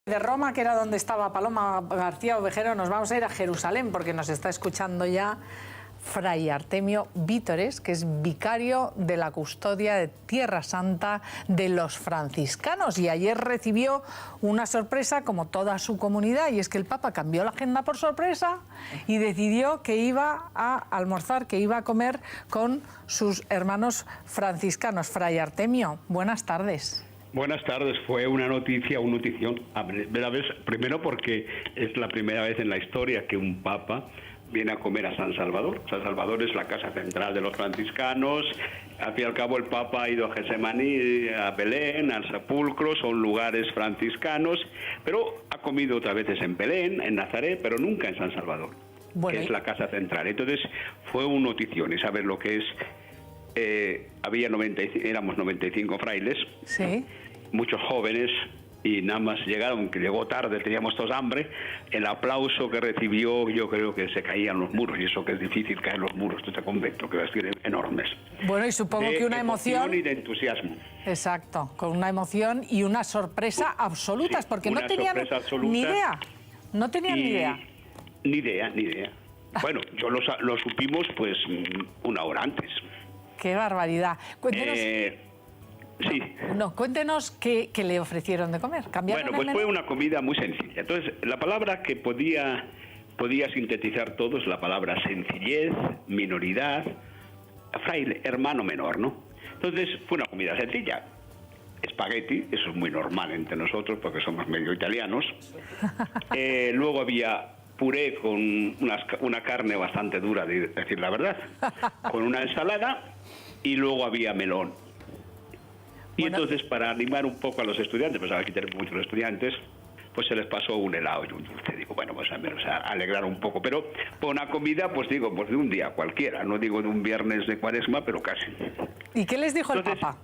De Roma, que era donde estaba Paloma García Ovejero, nos vamos a ir a Jerusalén porque nos está escuchando ya Fray Artemio Vítores, que es vicario de la custodia de Tierra Santa de los franciscanos, y ayer recibió una sorpresa como toda su comunidad, y es que el Papa cambió la agenda por sorpresa y decidió que iba a almorzar, que iba a comer con sus hermanos franciscanos. Fray Artemio, buenas tardes. Buenas tardes, fue una noticia, una notición, primero porque es la primera vez en la historia que un papa viene a comer a San Salvador. San Salvador es la casa central de los franciscanos. Al fin y al cabo el Papa ha ido a Getsemaní, a Belén, al sepulcro, son lugares franciscanos, pero ha comido otras veces en Belén, en Nazaret, pero nunca en San Salvador, que es la casa central. Entonces fue una notición, y sabes lo que es. Éramos 95 frailes, sí, muchos jóvenes, y nada más llegaron, que llegó tarde, teníamos todos hambre. El aplauso que recibió, yo creo que se caían los muros, y eso que es difícil caer los muros de este convento, que va a ser enormes. Bueno, y supongo que una emoción y de entusiasmo. Exacto, con una emoción y una sorpresa absolutas, sí, porque no tenían ni idea, no tenían ni idea. Ni idea. Bueno, yo lo supimos pues una hora antes. ¡Qué barbaridad! Cuéntenos, sí. Cuéntenos qué le ofrecieron de comer. Bueno, pues fue una comida muy sencilla. Entonces, la palabra que podía sintetizar todo es la palabra sencillez, minoridad, fraile, hermano menor, ¿no? Entonces, fue una comida sencilla. Espagueti, eso es muy normal entre nosotros porque somos medio italianos. Luego había puré con una carne bastante dura, de decir la verdad, con una ensalada, y luego había melón. Y bueno, entonces, para animar un poco a los estudiantes, pues aquí tenemos muchos estudiantes, pues se les pasó un helado y un dulce. Digo, bueno, pues al menos a alegrar un poco. Pero por una comida, pues digo, pues de un día cualquiera, no digo de un viernes de Cuaresma, pero casi. ¿Y qué les dijo el Papa?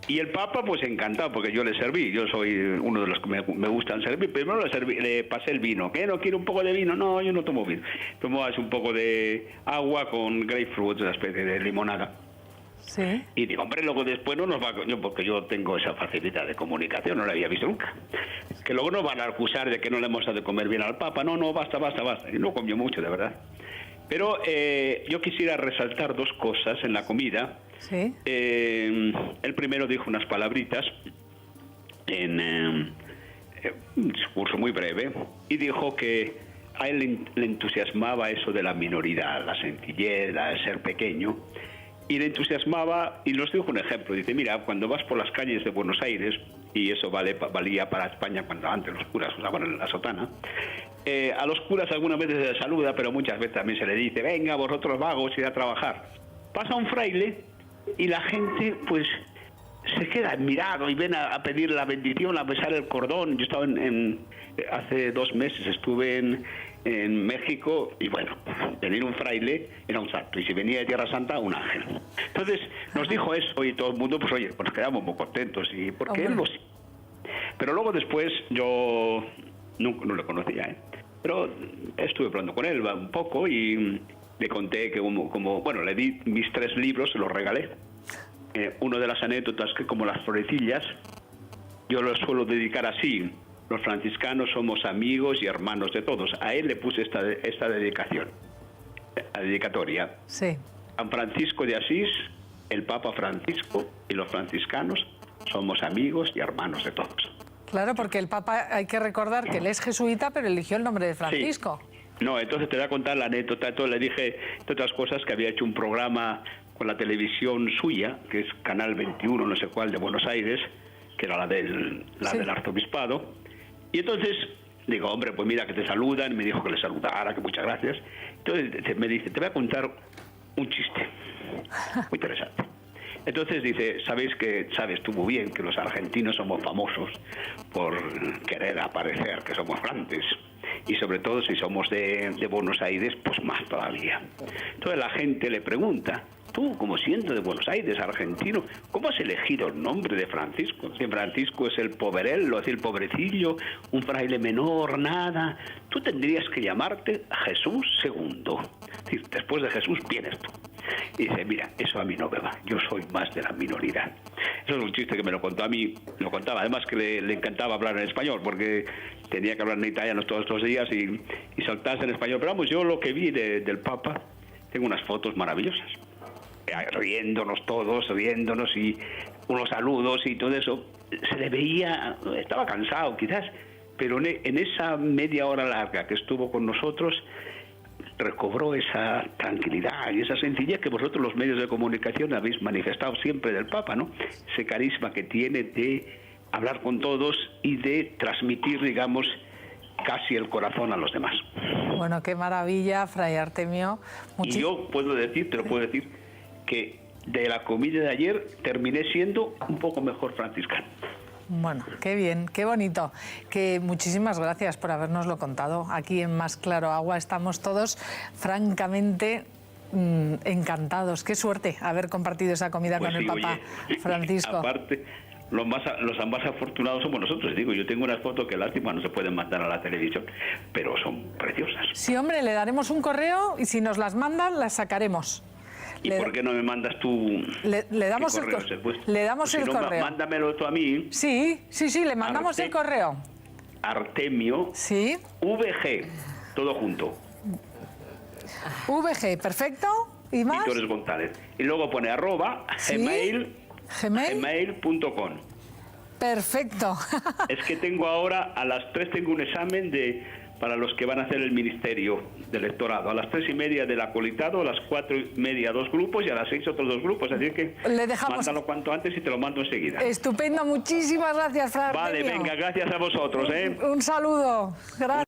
Y el Papa, pues encantado, porque yo le serví. Yo soy uno de los que me gustan servir. Primero le pasé el vino. ¿Qué? ¿No quiere un poco de vino? No, yo no tomo vino. Tomo un poco de agua con grapefruit, una especie de limonada. Sí. Y digo, hombre, luego después no nos va a... Porque yo tengo esa facilidad de comunicación, no la había visto nunca. Que luego nos van a acusar de que no le hemos dado de comer bien al Papa. No, basta. Y no comió mucho, de verdad. Pero yo quisiera resaltar dos cosas en la comida. Sí. Él primero dijo unas palabritas en un discurso muy breve, y dijo que a él le entusiasmaba eso de la minoridad, la sencillez, la de ser pequeño, y le entusiasmaba, y nos dijo un ejemplo. Dice, mira, cuando vas por las calles de Buenos Aires, y eso valía para España cuando antes los curas usaban la sotana, a los curas algunas veces se les saluda, pero muchas veces también se les dice, venga, vosotros vagos, id a trabajar. Pasa un fraile y la gente pues se queda admirado y ven a pedir la bendición, a besar el cordón. Yo estaba hace 2 meses estuve en México, y bueno, venir un fraile era un santo, y si venía de Tierra Santa, un ángel. Entonces nos dijo eso, y todo el mundo, pues oye, pues nos quedamos muy contentos, y porque él lo... Pero luego después yo no le conocía, pero estuve hablando con él un poco, y le conté que bueno, le di mis 3 libros, se los regalé. Una de las anécdotas, que como las florecillas, yo los suelo dedicar así: los franciscanos somos amigos y hermanos de todos. A él le puse esta dedicación, la dedicatoria. Sí. San Francisco de Asís, el Papa Francisco y los franciscanos somos amigos y hermanos de todos. Claro, porque el Papa, hay que recordar que él es jesuita, pero eligió el nombre de Francisco. Sí. No, entonces te voy a contar la anécdota. Entonces le dije, entre otras cosas, que había hecho un programa con la televisión suya, que es Canal 21, no sé cuál, de Buenos Aires, que era la del arzobispado. Y entonces digo, hombre, pues mira, que te saludan. Me dijo que le saludara, que muchas gracias. Entonces me dice, te voy a contar un chiste muy interesante. Entonces dice, sabes tú muy bien que los argentinos somos famosos por querer aparecer que somos grandes, y sobre todo si somos de Buenos Aires, pues más todavía. Entonces la gente le pregunta, tú, como siendo de Buenos Aires, argentino, ¿cómo has elegido el nombre de Francisco? Si Francisco es el poverello, es el pobrecillo, un fraile menor, nada. Tú tendrías que llamarte Jesús II. Es decir, después de Jesús vienes tú. Y dice, mira, eso a mí no me va, yo soy más de la minoridad. Eso es un chiste que me lo contó a mí, lo contaba, además que le encantaba hablar en español, porque tenía que hablar en italiano todos los días y saltarse en español. Pero vamos, yo lo que vi del Papa, tengo unas fotos maravillosas. Riéndonos todos, riéndonos y unos saludos y todo eso. Se le veía, estaba cansado quizás, pero en esa media hora larga que estuvo con nosotros, recobró esa tranquilidad y esa sencillez que vosotros los medios de comunicación habéis manifestado siempre del Papa, ¿no? Ese carisma que tiene de hablar con todos y de transmitir, digamos, casi el corazón a los demás. Bueno, qué maravilla, Fray Artemio. Y yo puedo decir, te lo puedo decir, que de la comida de ayer terminé siendo un poco mejor franciscano. Bueno, qué bien, qué bonito. Que muchísimas gracias por habernoslo contado. Aquí en Más Claro Agua estamos todos francamente encantados. Qué suerte haber compartido esa comida pues con el Papa Francisco. Aparte, los más afortunados somos nosotros. Digo, yo tengo unas fotos que lástima no se pueden mandar a la televisión, pero son preciosas. Sí, hombre, le daremos un correo y si nos las mandan, las sacaremos. ¿Y por qué no me mandas tú? Le damos el correo. Mándamelo tú a mí. Sí, le mandamos el correo. Artemio. Sí. VG, todo junto. VG, perfecto. ¿Y más? Vítores González. Y luego pone @ gmail.com. Perfecto. Es que tengo ahora, a las 3 tengo un examen para los que van a hacer el ministerio del electorado. A las 3:30 del acolitado, a las 4:30 2 grupos y a las 6 otros 2 grupos. Así que mándalo cuanto antes y te lo mando enseguida. Estupendo, muchísimas gracias, Fray Artemio. Vale, venga, gracias a vosotros. Un saludo. Gracias.